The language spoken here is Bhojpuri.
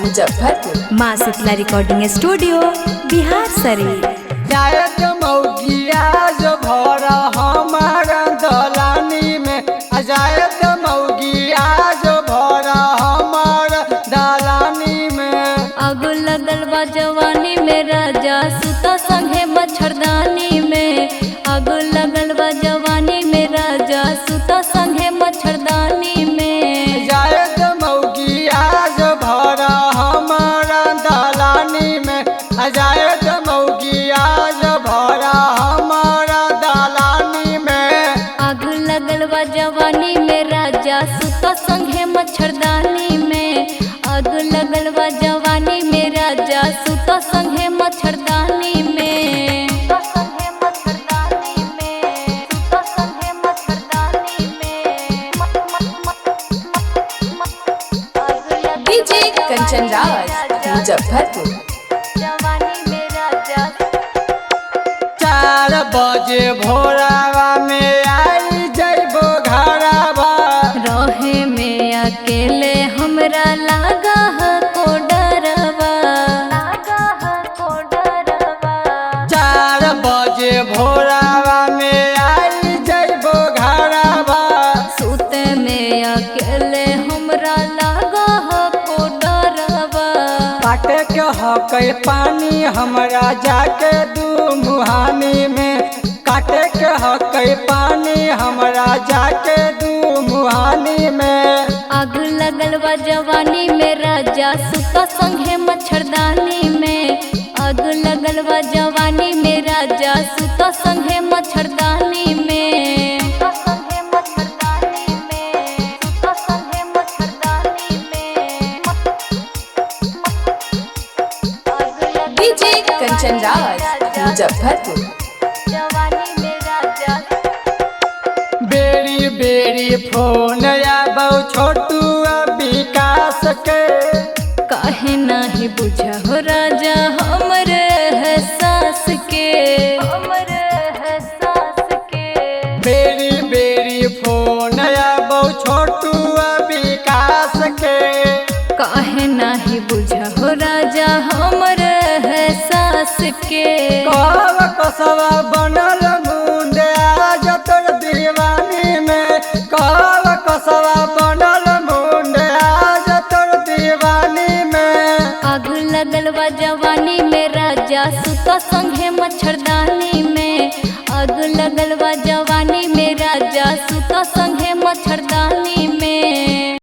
मुजफ्फरपुर। माँ शीतला रिकॉर्डिंग स्टूडियो बिहार शरीफ। जायत मौगिया जो भरा हमारा दलानी में, जायत मौगिया जो भरा हमारा दलानी में। आग लगल बा जवानी में राजा सुता संगे मच्छरदानी में। आग लगल बा जवानी में राजा सुता संगे मच्छरदानी में। जायत मौगिया जो भरा हमारा दलानी में, जायत मौगिया जो भरा हमारा दलानी में। आग लगल बा जवानी में राजा सुता संगे मच्छरदानी में। आग लगल बा जवानी में राजा सुता संगे मच्छरदानी में। डीजे कंचन राज मुजफ्फरपुर। 4 बजे भोरावा में आई जइबो घरावा। रहे में अकेले हमरा लागा है को डरवा। 4 बजे भोरावा में आई जइबो घरावा। सुते में अकेले हमरा लागा है को डरवा। काटे के हकई पानी हमरा जाके दू मुहानी में। काटे के हकई पानी हमरा जाके दू मुहानी में। आग लगल बा जवानी में राजा सुता संगे मच्छरदानी में। आग लगल बा जवानी में राजा सुता संगे मच्छरदानी में। डीजे कंचन राज मुजफ्फरपुर। बेरी बेरी फोन आबो छोटू विकास के। काहे नाही बुझा हो राजा हमरे एहसास के। बेरी बेरी फोन आबो छोटू विकास के। काहे नाही बुझा हो राजा हमरे एहसास के। कब कसवा बनल मुंडे आज तोर दीवानी में। कब कसवा बनल मुंडे आज तोर दीवानी में। आग लगल बा जवानी में राजा सुता संगे मच्छरदानी में। आग लगल बा जवानी में राजा सुता संगे